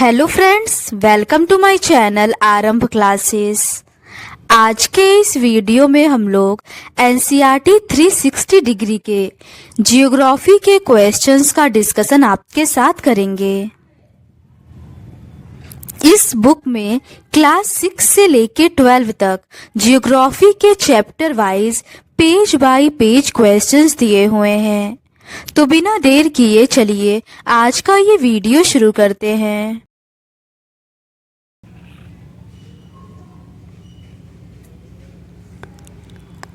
Hello friends, welcome to my channel Aarambh classes. आज के इस वीडियो में हम लोग एनसीईआरटी 360 डिग्री के जियोग्राफी के क्वेश्चंस का डिस्कशन आपके साथ करेंगे। इस बुक में क्लास 6 से लेके 12 तक जियोग्राफी के chapter wise page bye page questions दिए हुए हैं। तो बिना देर किए चलिए आज का ये वीडियो शुरू करते हैं।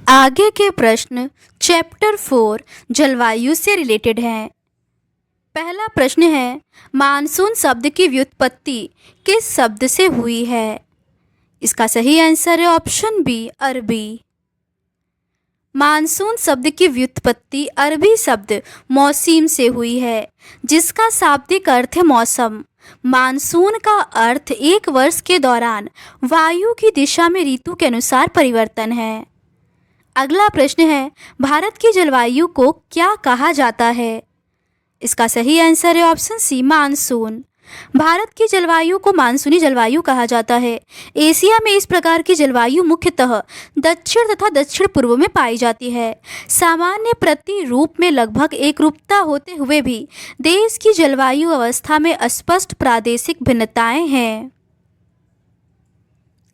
आगे के प्रश्न चैप्टर 4 जलवायु से रिलेटेड हैं। पहला प्रश्न है, मानसून शब्द की व्युत्पत्ति किस शब्द से हुई है? इसका सही आंसर है ऑप्शन बी, अरबी। मानसून शब्द की व्युत्पत्ति अरबी शब्द मौसीम से हुई है, जिसका शाब्दिक अर्थ है मौसम। मानसून का अर्थ एक वर्ष के दौरान वायु की दिशा में ऋतु के अनुसार परिवर्तन है। अगला प्रश्न है, भारत की जलवायु को क्या कहा जाता है? इसका सही आंसर है ऑप्शन सी, मानसून। भारत की जलवायु को मानसूनी जलवायु कहा जाता है। एशिया में इस प्रकार की जलवायु मुख्यतः दक्षिण तथा दक्षिण पूर्व में पाई जाती है। सामान्य प्रतिरूप में लगभग एकरूपता होते हुए भी देश की जलवायु अवस्था में स्पष्ट प्रादेशिक भिन्नताएं हैं।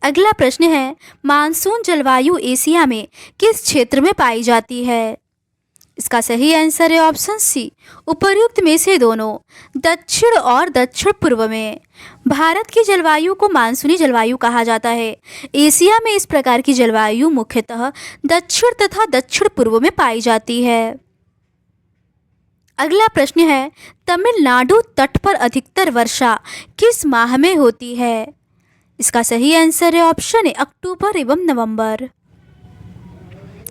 अगला प्रश्न है, मानसून जलवायु एशिया में किस क्षेत्र में पाई जाती है? इसका सही आंसर है ऑप्शन सी, उपर्युक्त में से दोनों, दक्षिण और दक्षिण पूर्व में। भारत की जलवायु को मानसूनी जलवायु कहा जाता है। एशिया में इस प्रकार की जलवायु मुख्यतः दक्षिण तथा दक्षिण पूर्व में पाई जाती है। अगला प्रश्न है, तमिलनाडु तट पर अधिकतर वर्षा किस माह में होती है? इसका सही आंसर है ऑप्शन ए, अक्टूबर एवं नवंबर।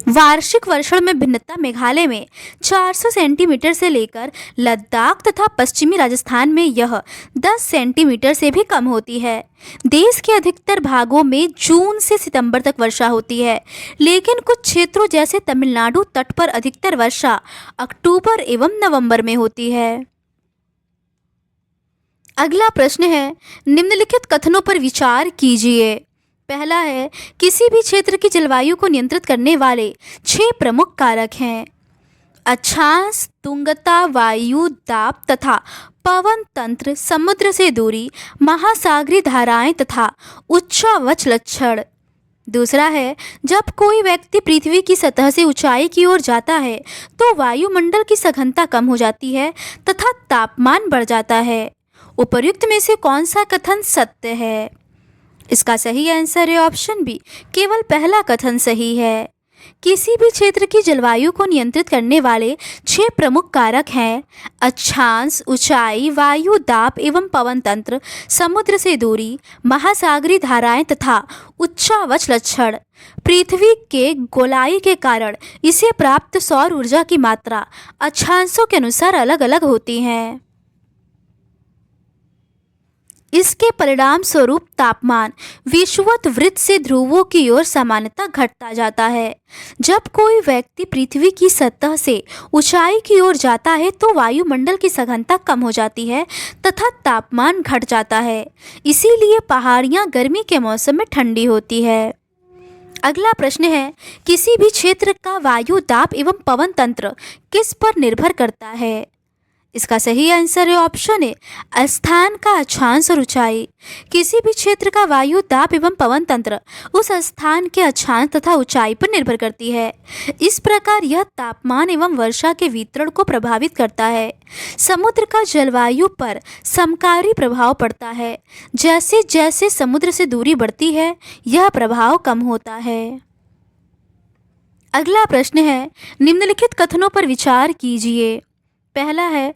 वार्षिक वर्षण में भिन्नता मेघालय में 400 सेंटीमीटर से लेकर लद्दाख तथा पश्चिमी राजस्थान में यह 10 सेंटीमीटर से भी कम होती है। देश के अधिकतर भागों में जून से सितंबर तक वर्षा होती है, लेकिन कुछ क्षेत्रों जैसे तमिलनाडु तट पर अधिकतर वर्षा अक्टूबर एवं नवंबर में होती है। अगला प्रश्न है, निम्नलिखित कथनों पर विचार कीजिए। पहला है, किसी भी क्षेत्र की जलवायु को नियंत्रित करने वाले 6 प्रमुख कारक हैं। अक्षांश, तुंगता, वायु दाब तथा पवन तंत्र, समुद्र से दूरी, महासागरीय धाराएं तथा उच्चावच लक्षण। दूसरा है, जब कोई व्यक्ति पृथ्वी की सतह से ऊंचाई की ओर जाता है तो वायुमंडल की सघनता कम हो जाती है तथा तापमान बढ़ जाता है। उपर्युक्त में से कौन सा कथन सत्य है? इसका सही आंसर है ऑप्शन बी, केवल पहला कथन सही है। किसी भी क्षेत्र की जलवायु को नियंत्रित करने वाले 6 प्रमुख कारक हैं। अक्षांश, ऊंचाई, वायु दाब एवं पवन तंत्र, समुद्र से दूरी, महासागरीय धाराएं तथा उच्चावच लक्षण। पृथ्वी के गोलाई के कारण इसे प्राप्त सौर ऊर्जा की मात्रा अक्षांशों के अनुसार अलग अलग होती है। इसके परिणाम स्वरूप तापमान विषुवत वृत्त से ध्रुवों की ओर सामान्यतः घटता जाता है। जब कोई व्यक्ति पृथ्वी की सतह से ऊंचाई की ओर जाता है तो वायुमंडल की सघनता कम हो जाती है तथा तापमान घट जाता है। इसीलिए पहाड़ियां गर्मी के मौसम में ठंडी होती है। अगला प्रश्न है, किसी भी क्षेत्र का वायु दाब एवं पवन तंत्र किस पर निर्भर करता है? इसका सही आंसर है ऑप्शन ए, स्थान का अक्षांश और ऊंचाई। किसी भी क्षेत्र का वायु दाब एवं पवन तंत्र उस स्थान के अक्षांश तथा ऊंचाई पर निर्भर करती है। इस प्रकार यह तापमान एवं वर्षा के वितरण को प्रभावित करता है। समुद्र का जलवायु पर समकारी प्रभाव पड़ता है। जैसे जैसे समुद्र से दूरी बढ़ती है यह प्रभाव कम होता है। अगला प्रश्न है, निम्नलिखित कथनों पर विचार कीजिए। पहला है,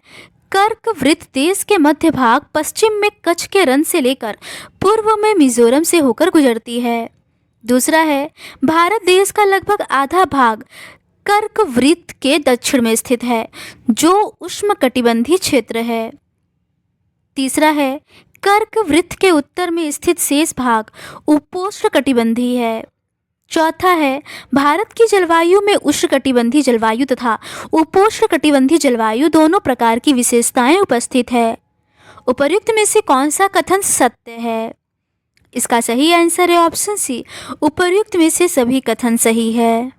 कर्क वृत्त देश के मध्य भाग पश्चिम में कच्छ के रन से लेकर पूर्व में मिजोरम से होकर गुजरती है। दूसरा है, भारत देश का लगभग आधा भाग कर्क वृत्त के दक्षिण में स्थित है, जो उष्णकटिबंधीय क्षेत्र है। तीसरा है, कर्क वृत्त के उत्तर में स्थित शेष भाग उपोष्णकटिबंधीय है। चौथा है, भारत की जलवायु में उष्णकटिबंधीय जलवायु तथा उपोष्णकटिबंधीय जलवायु दोनों प्रकार की विशेषताएं उपस्थित है। उपर्युक्त में से कौन सा कथन सत्य है? इसका सही आंसर है ऑप्शन सी, उपर्युक्त में से सभी कथन सही है।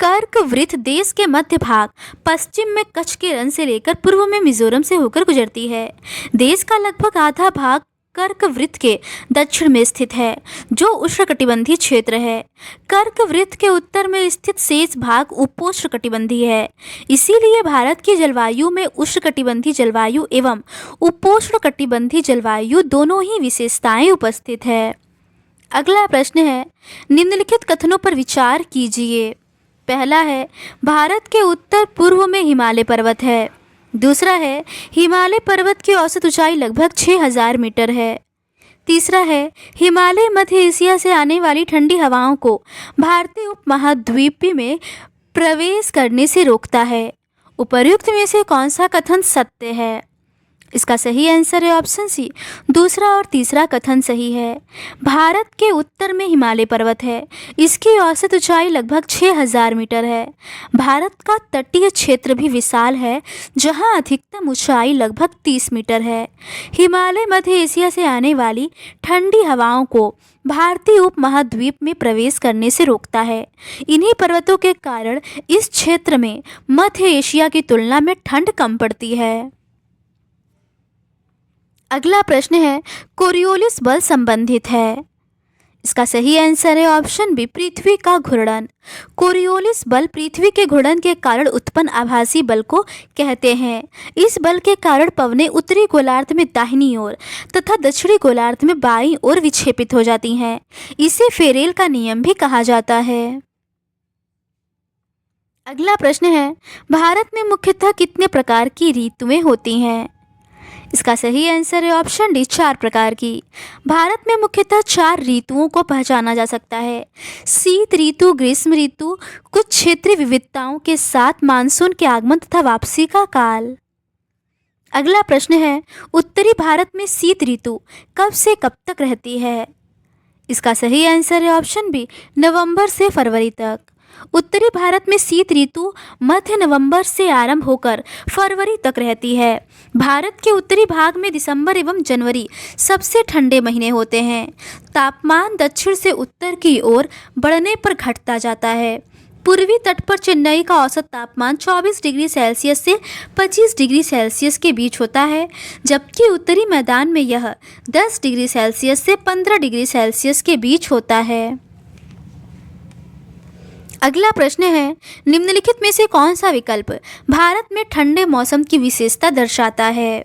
कर्क वृत्त देश के मध्य भाग पश्चिम में कच्छ के रण से लेकर पूर्व में मिजोरम से होकर गुजरती है। देश का लगभग आधा भाग कर्क वृत्त के दक्षिण में स्थित है, जो उष्णकटिबंधीय क्षेत्र है। कर्क वृत्त के उत्तर में स्थित शेष भाग उपोष्णकटिबंधीय है। इसीलिए भारत की जलवायु में उष्णकटिबंधीय जलवायु एवं उपोष्णकटिबंधीय जलवायु दोनों ही विशेषताएं उपस्थित है। अगला प्रश्न है, निम्नलिखित कथनों पर विचार कीजिए। पहला है, भारत के उत्तर पूर्व में हिमालय पर्वत है। दूसरा है, हिमालय पर्वत की औसत ऊंचाई लगभग 6000 मीटर है। तीसरा है, हिमालय मध्य एशिया से आने वाली ठंडी हवाओं को भारतीय उपमहाद्वीप में प्रवेश करने से रोकता है। उपर्युक्त में से कौन सा कथन सत्य है? इसका सही आंसर है ऑप्शन सी, दूसरा और तीसरा कथन सही है। भारत के उत्तर में हिमालय पर्वत है। इसकी औसत ऊंचाई लगभग 6000 मीटर है। भारत का तटीय क्षेत्र भी विशाल है, जहां अधिकतम ऊंचाई लगभग 30 मीटर है। हिमालय मध्य एशिया से आने वाली ठंडी हवाओं को भारतीय उपमहाद्वीप में प्रवेश करने से रोकता है। इन्हीं पर्वतों के कारण इस क्षेत्र में मध्य एशिया की तुलना में ठंड कम पड़ती है। अगला प्रश्न है, कोरियोलिस बल संबंधित है। इसका सही आंसर है ऑप्शन बी, पृथ्वी का घूर्णन। कोरियोलिस बल पृथ्वी के घूर्णन के कारण उत्पन्न आभासी बल को कहते हैं। इस बल के कारण पवनें उत्तरी गोलार्ध में दाहिनी ओर तथा दक्षिणी गोलार्ध में बाईं ओर विक्षेपित हो जाती हैं। इसे फेरेल का नियम भी कहा जाता है। अगला प्रश्न है, भारत में मुख्यतः कितने प्रकार की ऋतुएं होती हैं? इसका सही आंसर है ऑप्शन डी, 4 प्रकार की। भारत में मुख्यतः 4 ऋतुओं को पहचाना जा सकता है। शीत ऋतु, ग्रीष्म ऋतु, कुछ क्षेत्रीय विविधताओं के साथ मानसून के आगमन तथा वापसी का काल। अगला प्रश्न है, उत्तरी भारत में शीत ऋतु कब से कब तक रहती है? इसका सही आंसर है ऑप्शन बी, नवंबर से फरवरी तक। उत्तरी भारत में शीत ऋतु मध्य नवंबर से आरंभ होकर फरवरी तक रहती है। भारत के उत्तरी भाग में दिसंबर एवं जनवरी सबसे ठंडे महीने होते हैं। तापमान दक्षिण से उत्तर की ओर बढ़ने पर घटता जाता है। पूर्वी तट पर चेन्नई का औसत तापमान 24 डिग्री सेल्सियस से 25 डिग्री सेल्सियस के बीच होता है, जबकि उत्तरी मैदान में यह 10 डिग्री सेल्सियस से 15 डिग्री सेल्सियस के बीच होता है। अगला प्रश्न है, निम्नलिखित में से कौन सा विकल्प भारत में ठंडे मौसम की विशेषता दर्शाता है?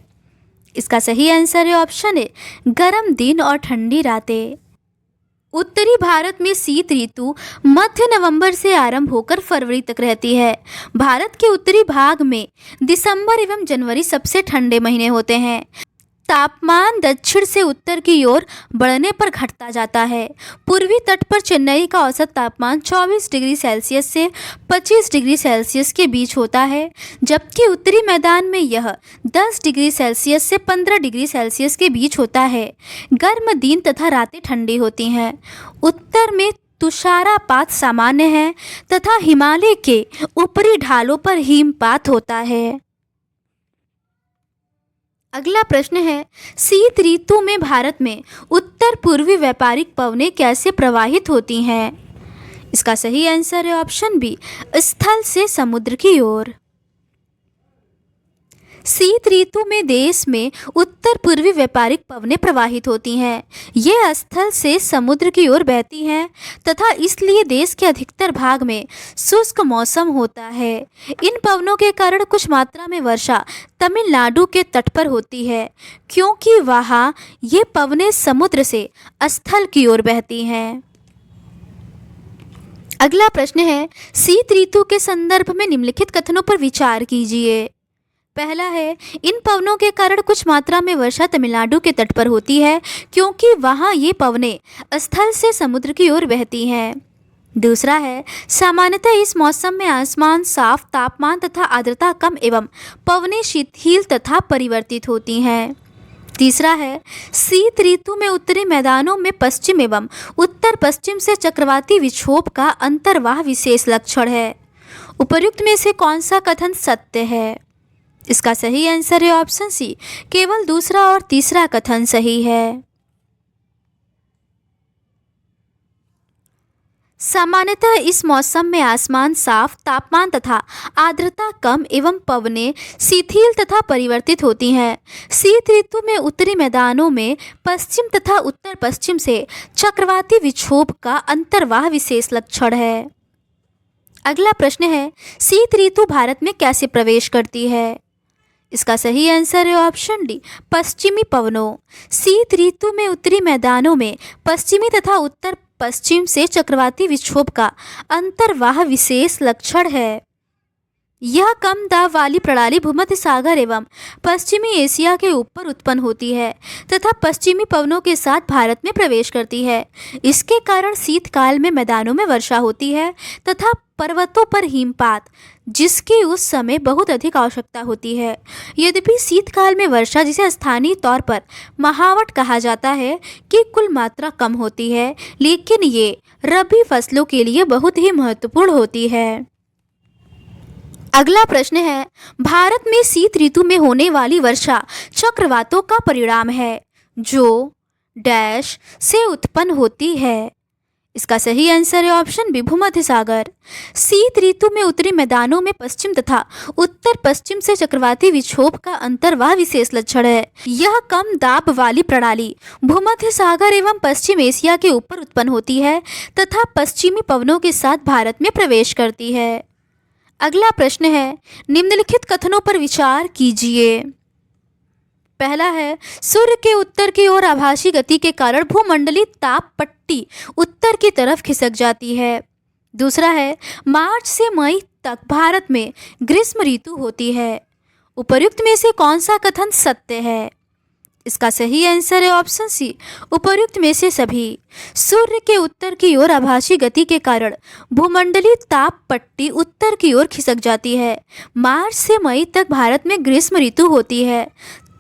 इसका सही आंसर है ऑप्शन ए, गर्म दिन और ठंडी रातें। उत्तरी भारत में शीत ऋतु मध्य नवंबर से आरंभ होकर फरवरी तक रहती है। भारत के उत्तरी भाग में दिसंबर एवं जनवरी सबसे ठंडे महीने होते हैं। तापमान दक्षिण से उत्तर की ओर बढ़ने पर घटता जाता है। पूर्वी तट पर चेन्नई का औसत तापमान 24 डिग्री सेल्सियस से 25 डिग्री सेल्सियस के बीच होता है, जबकि उत्तरी मैदान में यह 10 डिग्री सेल्सियस से 15 डिग्री सेल्सियस के बीच होता है। गर्म दिन तथा रातें ठंडी होती हैं। उत्तर में तुषारपात सामान्य है तथा हिमालय के ऊपरी ढालों पर हिमपात होता है। अगला प्रश्न है, शीत ऋतु में भारत में उत्तर पूर्वी व्यापारिक पवनें कैसे प्रवाहित होती हैं? इसका सही आंसर है ऑप्शन बी, स्थल से समुद्र की ओर। शीत ऋतु में देश में उत्तर पूर्वी व्यापारिक पवनें प्रवाहित होती हैं। ये स्थल से समुद्र की ओर बहती हैं तथा इसलिए देश के अधिकतर भाग में शुष्क मौसम होता है। इन पवनों के कारण कुछ मात्रा में वर्षा तमिलनाडु के तट पर होती है, क्योंकि वहाँ ये पवनें समुद्र से स्थल की ओर बहती हैं। अगला प्रश्न है, शीत ऋतु के संदर्भ में निम्नलिखित कथनों पर विचार कीजिए। पहला है, इन पवनों के कारण कुछ मात्रा में वर्षा तमिलनाडु के तट पर होती है, क्योंकि वहाँ ये पवनें स्थल से समुद्र की ओर बहती हैं। दूसरा है, सामान्यतः इस मौसम में आसमान साफ, तापमान तथा आर्द्रता कम एवं पवनें शिथिल तथा परिवर्तित होती हैं। तीसरा है, शीत ऋतु में उत्तरी मैदानों में पश्चिम एवं उत्तर पश्चिम से चक्रवाती विक्षोभ का अंतर्वाह विशेष लक्षण है। उपर्युक्त में से कौन सा कथन सत्य है? इसका सही आंसर है ऑप्शन सी, केवल दूसरा और तीसरा कथन सही है। सामान्यतः इस मौसम में आसमान साफ, तापमान तथा आर्द्रता कम एवं पवनें शिथिल तथा परिवर्तित होती हैं। शीत ऋतु में उत्तरी मैदानों में पश्चिम तथा उत्तर पश्चिम से चक्रवाती विक्षोभ का अंतर्वाह विशेष लक्षण है। अगला प्रश्न है, शीत ऋतु भारत में कैसे प्रवेश करती है? इसका सही आंसर है ऑप्शन डी, पश्चिमी पवनों। शीत ऋतु में उत्तरी मैदानों में पश्चिमी तथा उत्तर पश्चिम से चक्रवाती विक्षोभ का अंतर्वाह विशेष लक्षण है। यह कम दाब वाली प्रणाली भूमध्य सागर एवं पश्चिमी एशिया के ऊपर उत्पन्न होती है तथा पश्चिमी पवनों के साथ भारत में प्रवेश करती है। इसके कारण शीतकाल में मैदानों में वर्षा होती है तथा पर्वतों पर हिमपात, जिसकी उस समय बहुत अधिक आवश्यकता होती है। यद्यपि शीतकाल में वर्षा, जिसे स्थानीय तौर पर महावट कहा जाता है, की कुल मात्रा कम होती है, लेकिन ये रबी फसलों के लिए बहुत ही महत्वपूर्ण होती है। अगला प्रश्न है, भारत में शीत ऋतु में होने वाली वर्षा चक्रवातों का परिणाम है जो डैश से उत्पन्न होती है। इसका सही आंसर है ऑप्शन बी, भूमध्य सागर। शीत ऋतु में उत्तरी मैदानों में पश्चिम तथा उत्तर पश्चिम से चक्रवाती विक्षोभ का अंतर्वाह विशेष लक्षण है। यह कम दाब वाली प्रणाली भूमध्य सागर एवं पश्चिम एशिया के ऊपर उत्पन्न होती है तथा पश्चिमी पवनों के साथ भारत में प्रवेश करती है। अगला प्रश्न है, निम्नलिखित कथनों पर विचार कीजिए। पहला है, सूर्य के उत्तर की ओर आभासी गति के कारण भूमंडलीय ताप पट्टी उत्तर की तरफ खिसक जाती है। दूसरा है, मार्च से मई तक भारत में ग्रीष्म ऋतु होती है। उपर्युक्त में से कौन सा कथन सत्य है? इसका सही आंसर है ऑप्शन सी, उपर्युक्त में से सभी। सूर्य के उत्तर की ओर आभासी गति के कारण भूमंडलीय ताप पट्टी उत्तर की ओर खिसक जाती है। मार्च से मई तक भारत में ग्रीष्म ऋतु होती है।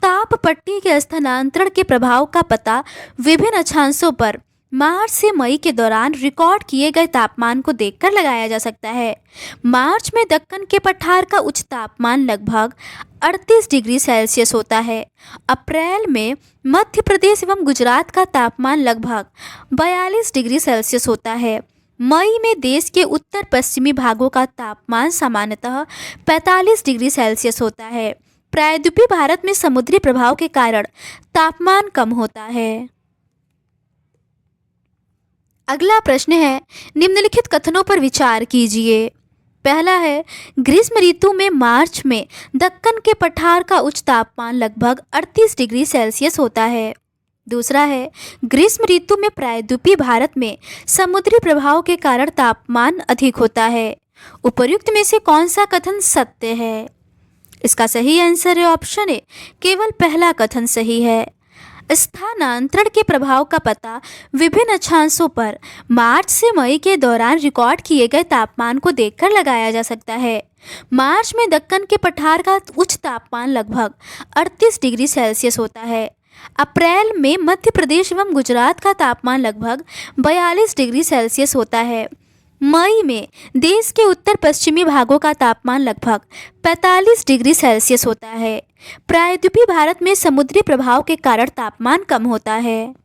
ताप पट्टी के स्थानांतरण के प्रभाव का पता विभिन्न अक्षांशों पर मार्च से मई के दौरान रिकॉर्ड किए गए तापमान को देखकर लगाया जा सकता है। मार्च में दक्कन के पठार का उच्च तापमान लगभग 38 डिग्री सेल्सियस होता है। अप्रैल में मध्य प्रदेश एवं गुजरात का तापमान लगभग 42 डिग्री सेल्सियस होता है। मई में देश के उत्तर पश्चिमी भागों का तापमान सामान्यतः 45 डिग्री सेल्सियस होता है। प्रायद्वीपीय भारत में समुद्री प्रभाव के कारण तापमान कम होता है। अगला प्रश्न है, निम्नलिखित कथनों पर विचार कीजिए। पहला है, ग्रीष्म ऋतु में मार्च में दक्कन के पठार का उच्च तापमान लगभग 38 डिग्री सेल्सियस होता है। दूसरा है, ग्रीष्म ऋतु में प्रायद्वीपीय भारत में समुद्री प्रभाव के कारण तापमान अधिक होता है। उपर्युक्त में से कौन सा कथन सत्य है? इसका सही आंसर है ऑप्शन ए, केवल पहला कथन सही है। स्थानांतरण के प्रभाव का पता विभिन्न अक्षांशों पर मार्च से मई के दौरान रिकॉर्ड किए गए तापमान को देखकर लगाया जा सकता है। मार्च में दक्कन के पठार का उच्च तापमान लगभग 38 डिग्री सेल्सियस होता है। अप्रैल में मध्य प्रदेश एवं गुजरात का तापमान लगभग 42 डिग्री सेल्सियस होता है। मई में देश के उत्तर पश्चिमी भागों का तापमान लगभग 45 डिग्री सेल्सियस होता है। प्रायद्वीपीय भारत में समुद्री प्रभाव के कारण तापमान कम होता है।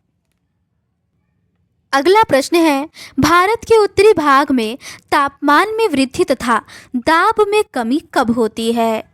अगला प्रश्न है, भारत के उत्तरी भाग में तापमान में वृद्धि तथा दाब में कमी कब होती है?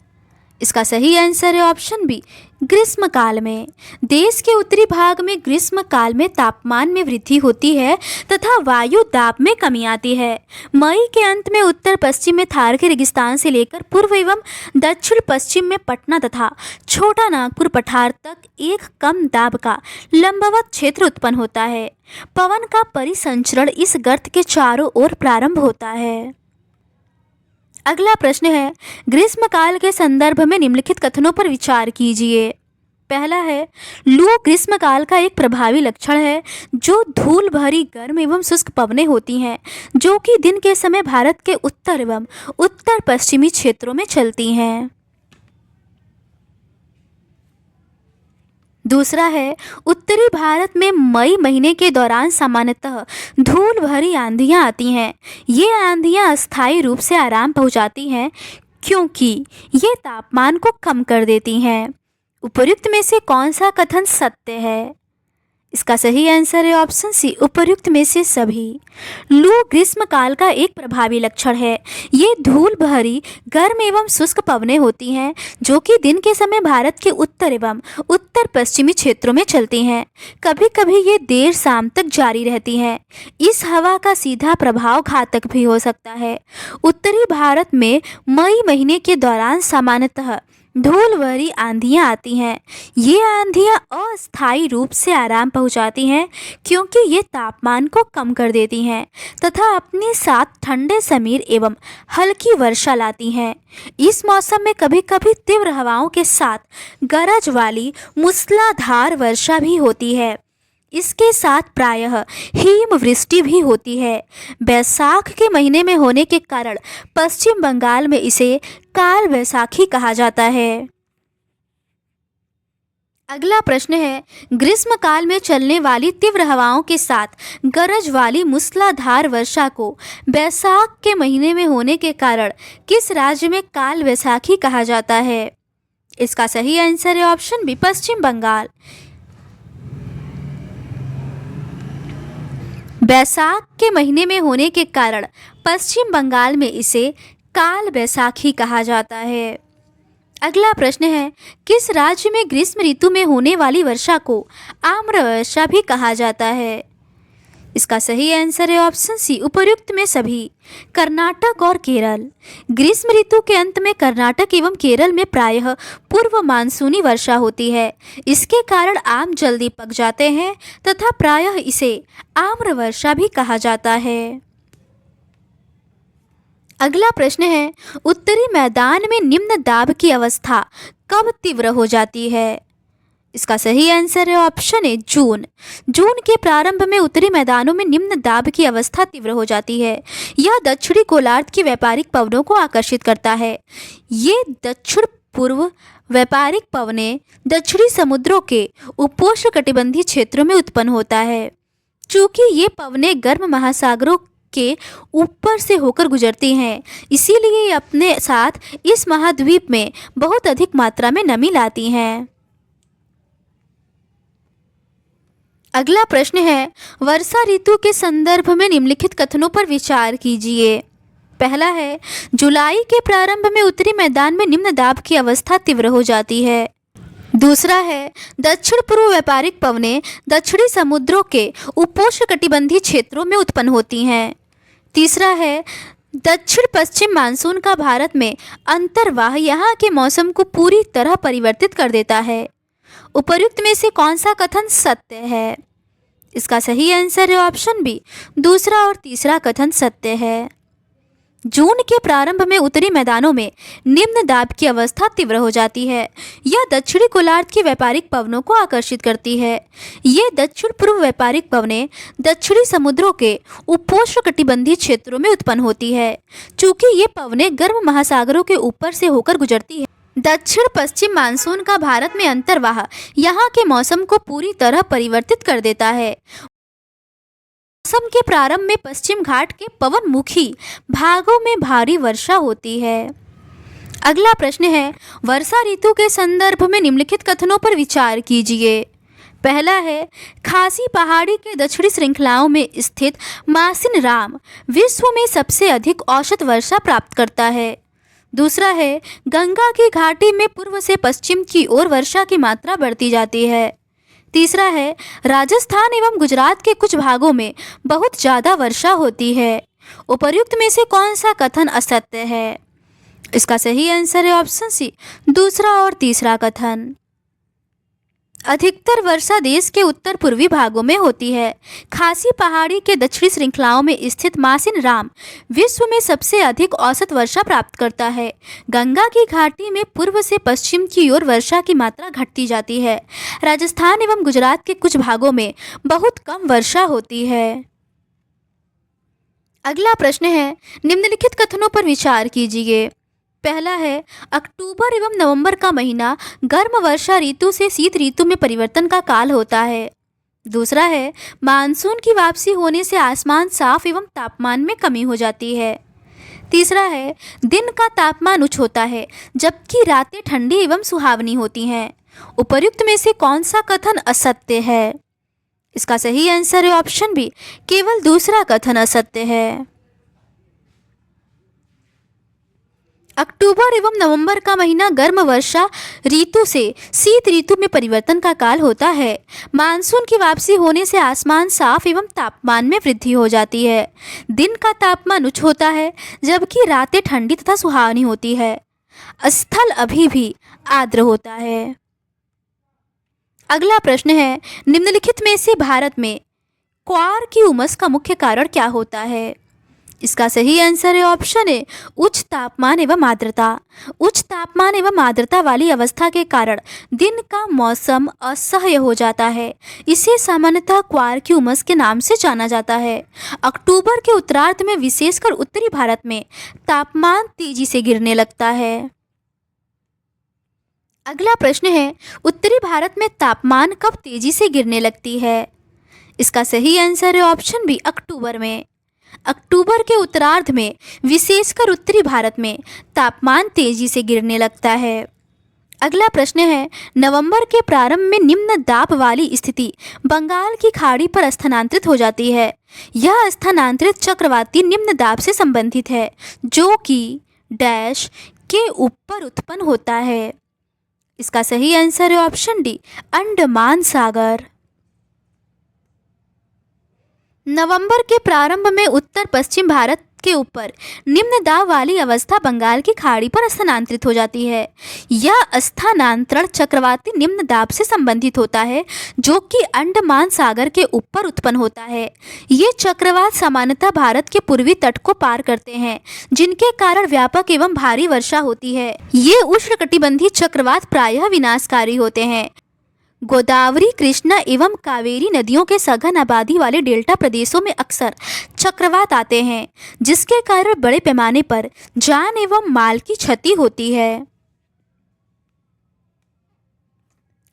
इसका सही आंसर है ऑप्शन बी, ग्रीष्म काल में। देश के उत्तरी भाग में ग्रीष्म काल में तापमान में वृद्धि होती है तथा वायु दाब में कमी आती है। मई के अंत में उत्तर पश्चिम में थार के रेगिस्तान से लेकर पूर्व एवं दक्षिण पश्चिम में पटना तथा छोटा नागपुर पठार तक एक कम दाब का लंबवत क्षेत्र उत्पन्न होता है। पवन का परिसंचरण इस गर्त के चारों ओर प्रारंभ होता है। अगला प्रश्न है, ग्रीष्म काल के संदर्भ में निम्नलिखित कथनों पर विचार कीजिए। पहला है, लू ग्रीष्म काल का एक प्रभावी लक्षण है जो धूल भरी गर्म एवं शुष्क पवनें होती हैं जो कि दिन के समय भारत के उत्तर एवं उत्तर पश्चिमी क्षेत्रों में चलती हैं। दूसरा है, उत्तरी भारत में मई महीने के दौरान सामान्यतः धूल भरी आंधियां आती हैं। ये आंधियां अस्थायी रूप से आराम पहुंचाती हैं क्योंकि ये तापमान को कम कर देती हैं। उपर्युक्त में से कौन सा कथन सत्य है? इसका सही आंसर है ऑप्शन सी, उपर्युक्त में से सभी। लू ग्रीष्म काल का एक प्रभावी लक्षण है। ये धूल भरी गर्म एवं शुष्क पवनें होती हैं जो कि दिन के समय भारत के उत्तर एवं उत्तर पश्चिमी क्षेत्रों में चलती हैं। कभी कभी ये देर शाम तक जारी रहती हैं। इस हवा का सीधा प्रभाव घातक भी हो सकता है। उत्तरी भारत में मई महीने के दौरान सामान्यतः धूल भरी आंधियाँ आती हैं। ये आंधियाँ अस्थायी रूप से आराम पहुँचाती हैं क्योंकि ये तापमान को कम कर देती हैं तथा अपने साथ ठंडे समीर एवं हल्की वर्षा लाती हैं। इस मौसम में कभी कभी तीव्र हवाओं के साथ गरज वाली मूसलाधार वर्षा भी होती है। इसके साथ प्रायः हिमवृष्टि भी होती है। बैसाख के महीने में होने के कारण पश्चिम बंगाल में इसे काल बैसाखी कहा जाता है। अगला प्रश्न है, ग्रीष्म काल में चलने वाली तीव्र हवाओं के साथ गरज वाली मूसलाधार वर्षा को बैसाख के महीने में होने के कारण किस राज्य में काल बैसाखी कहा जाता है? इसका सही आंसर है ऑप्शन बी, पश्चिम बंगाल। बैसाख के महीने में होने के कारण पश्चिम बंगाल में इसे काल बैसाखी कहा जाता है। अगला प्रश्न है, किस राज्य में ग्रीष्म ऋतु में होने वाली वर्षा को आम्र वर्षा भी कहा जाता है? इसका सही आंसर है ऑप्शन सी, उपर्युक्त में सभी। कर्नाटक और केरल। ग्रीष्म ऋतु के अंत में कर्नाटक एवं केरल में प्रायः पूर्व मानसूनी वर्षा होती है। इसके कारण आम जल्दी पक जाते हैं तथा प्रायः इसे आम्र वर्षा भी कहा जाता है। अगला प्रश्न है, उत्तरी मैदान में निम्न दाब की अवस्था कब तीव्र हो जाती है? इसका सही आंसर है ऑप्शन ए, जून। जून के प्रारंभ में उत्तरी मैदानों में निम्न दाब की अवस्था तीव्र हो जाती है। यह दक्षिणी गोलार्ध की व्यापारिक पवनों को आकर्षित करता है। ये दक्षिण पूर्व व्यापारिक पवनें दक्षिणी समुद्रों के उपोष्णकटिबंधीय क्षेत्रों में उत्पन्न होता है। चूँकि ये पवनें गर्म महासागरों के ऊपर से होकर गुजरती हैं, इसीलिए ये अपने साथ इस महाद्वीप में बहुत अधिक मात्रा में नमी लाती हैं। अगला प्रश्न है, वर्षा ऋतु के संदर्भ में निम्नलिखित कथनों पर विचार कीजिए। पहला है, जुलाई के प्रारंभ में उत्तरी मैदान में निम्न दाब की अवस्था तीव्र हो जाती है। दूसरा है, दक्षिण पूर्व व्यापारिक पवनें दक्षिणी समुद्रों के उपोष्णकटिबंधीय क्षेत्रों में उत्पन्न होती हैं। तीसरा है, दक्षिण पश्चिम मानसून का भारत में अंतर्वाह यहाँ के मौसम को पूरी तरह परिवर्तित कर देता है। उपर्युक्त में से कौन सा कथन सत्य है? इसका सही आंसर है ऑप्शन बी, दूसरा और तीसरा कथन सत्य है। जून के प्रारंभ में उत्तरी मैदानों में निम्न दाब की अवस्था तीव्र हो जाती है। यह दक्षिणी गोलार्ध की व्यापारिक पवनों को आकर्षित करती है। ये दक्षिण पूर्व व्यापारिक पवनें दक्षिणी समुद्रों के उपोष्णकटिबंधीय क्षेत्रों में उत्पन्न होती है। चूँकि ये पवनें गर्म महासागरों के ऊपर से होकर गुजरती है, दक्षिण पश्चिम मानसून का भारत में अंतर्वाह यहाँ के मौसम को पूरी तरह परिवर्तित कर देता है। मौसम के प्रारंभ में पश्चिम घाट के पवनमुखी भागों में भारी वर्षा होती है। अगला प्रश्न है, वर्षा ऋतु के संदर्भ में निम्नलिखित कथनों पर विचार कीजिए। पहला है, खासी पहाड़ी के दक्षिणी श्रृंखलाओं में स्थित मासिन राम विश्व में सबसे अधिक औसत वर्षा प्राप्त करता है। दूसरा है, गंगा की घाटी में पूर्व से पश्चिम की ओर वर्षा की मात्रा बढ़ती जाती है। तीसरा है, राजस्थान एवं गुजरात के कुछ भागों में बहुत ज़्यादा वर्षा होती है। उपर्युक्त में से कौन सा कथन असत्य है? इसका सही आंसर है ऑप्शन सी, दूसरा और तीसरा कथन। अधिकतर वर्षा देश के उत्तर पूर्वी भागों में होती है। खासी पहाड़ी के दक्षिणी श्रृंखलाओं में स्थित मासिन राम विश्व में सबसे अधिक औसत वर्षा प्राप्त करता है। गंगा की घाटी में पूर्व से पश्चिम की ओर वर्षा की मात्रा घटती जाती है। राजस्थान एवं गुजरात के कुछ भागों में बहुत कम वर्षा होती है। अगला प्रश्न है, निम्नलिखित कथनों पर विचार कीजिए। पहला है, अक्टूबर एवं नवंबर का महीना गर्म वर्षा ऋतु से शीत ऋतु में परिवर्तन का काल होता है। दूसरा है, मानसून की वापसी होने से आसमान साफ एवं तापमान में कमी हो जाती है। तीसरा है दिन का तापमान उच्च होता है जबकि रातें ठंडी एवं सुहावनी होती हैं। उपर्युक्त में से कौन सा कथन असत्य है? इसका सही आंसर है ऑप्शन बी, केवल दूसरा कथन असत्य है। अक्टूबर एवं नवंबर का महीना गर्म वर्षा ऋतु से शीत ऋतु में परिवर्तन का काल होता है। मानसून की वापसी होने से आसमान साफ एवं तापमान में वृद्धि हो जाती है। दिन का तापमान उच्च होता है जबकि रातें ठंडी तथा सुहावनी होती है। स्थल अभी भी आर्द्र होता है। अगला प्रश्न है, निम्नलिखित में से भारत में क्वार की उमस का मुख्य कारण क्या होता है? इसका सही आंसर है ऑप्शन ए, उच्च तापमान एवं आर्द्रता। उच्च तापमान एवं आर्द्रता वाली अवस्था के कारण दिन का मौसम असह्य हो जाता है। इसे सामान्यतः क्वार की उमस के नाम से जाना जाता है। अक्टूबर के उत्तरार्ध में विशेषकर उत्तरी भारत में तापमान तेजी से गिरने लगता है। अगला प्रश्न है, उत्तरी भारत में तापमान कब तेजी से गिरने लगती है? इसका सही आंसर है ऑप्शन बी, अक्टूबर में। अक्टूबर के उत्तरार्ध में विशेषकर उत्तरी भारत में तापमान तेजी से गिरने लगता है। अगला प्रश्न है, नवंबर के प्रारंभ में निम्न दाब वाली स्थिति बंगाल की खाड़ी पर स्थानांतरित हो जाती है। यह स्थानांतरित चक्रवाती निम्न दाब से संबंधित है जो कि डैश के ऊपर उत्पन्न होता है। इसका सही आंसर है ऑप्शन डी, अंडमान सागर। नवंबर के प्रारंभ में उत्तर पश्चिम भारत के ऊपर निम्न दाब वाली अवस्था बंगाल की खाड़ी पर स्थानांतरित हो जाती है। यह स्थानांतरण चक्रवाती निम्न दाब से संबंधित होता है जो कि अंडमान सागर के ऊपर उत्पन्न होता है। ये चक्रवात सामान्यतः भारत के पूर्वी तट को पार करते हैं जिनके कारण व्यापक एवं भारी वर्षा होती है। ये उष्णकटिबंधीय चक्रवात प्रायः विनाशकारी होते हैं। गोदावरी, कृष्णा एवं कावेरी नदियों के सघन आबादी वाले डेल्टा प्रदेशों में अक्सर चक्रवात आते हैं जिसके कारण बड़े पैमाने पर जान एवं माल की क्षति होती है।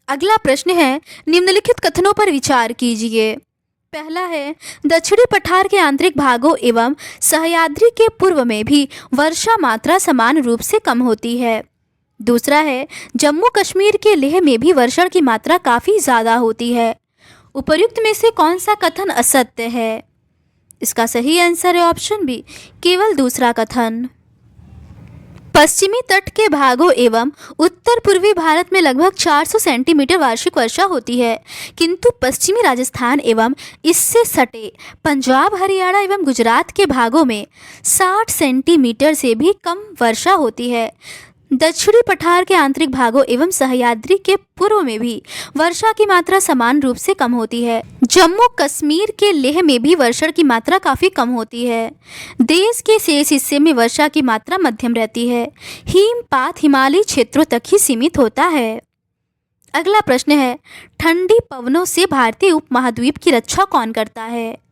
अगला प्रश्न है, निम्नलिखित कथनों पर विचार कीजिए। पहला है, दक्षिणी पठार के आंतरिक भागों एवं सह्याद्री के पूर्व में भी वर्षा मात्रा समान रूप से कम होती है। दूसरा है, जम्मू कश्मीर के लेह में भी वर्षा की मात्रा काफ़ी ज़्यादा होती है। उपर्युक्त में से कौन सा कथन असत्य है? इसका सही आंसर है ऑप्शन बी, केवल दूसरा कथन। पश्चिमी तट के भागों एवं उत्तर पूर्वी भारत में लगभग 400 सेंटीमीटर वार्षिक वर्षा होती है, किंतु पश्चिमी राजस्थान एवं इससे सटे पंजाब, हरियाणा एवं गुजरात के भागों में 60 सेंटीमीटर से भी कम वर्षा होती है। दक्षिणी पठार के आंतरिक भागों एवं सह्याद्री के पूर्व में भी वर्षा की मात्रा समान रूप से कम होती है। जम्मू कश्मीर के लेह में भी वर्षा की मात्रा काफ़ी कम होती है। देश के शेष हिस्से में वर्षा की मात्रा मध्यम रहती है। हिमपात हिमालयी क्षेत्रों तक ही सीमित होता है। अगला प्रश्न है, ठंडी पवनों से भारतीय उपमहाद्वीप की रक्षा कौन करता है?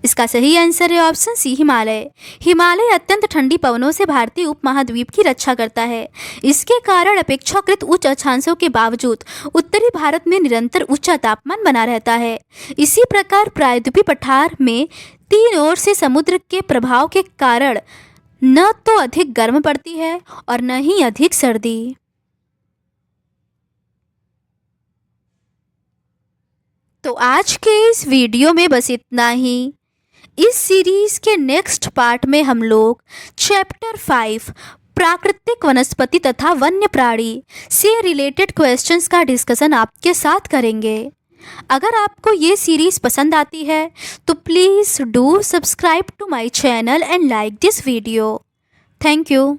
इसका सही आंसर है ऑप्शन सी, हिमालय। हिमालय अत्यंत ठंडी पवनों से भारतीय उपमहाद्वीप की रक्षा करता है। इसके कारण अपेक्षाकृत उच्च अक्षांशों के बावजूद उत्तरी भारत में निरंतर उच्च तापमान बना रहता है। इसी प्रकार प्रायद्वीपीय पठार में तीन ओर से समुद्र के प्रभाव के कारण न तो अधिक गर्म पड़ती है और न ही अधिक सर्दी। तो आज के इस वीडियो में बस इतना ही। इस सीरीज के नेक्स्ट पार्ट में हम लोग चैप्टर 5 प्राकृतिक वनस्पति तथा वन्य प्राणी से रिलेटेड क्वेश्चंस का डिस्कशन आपके साथ करेंगे। अगर आपको ये सीरीज पसंद आती है तो please do subscribe to my channel and like this video. Thank you.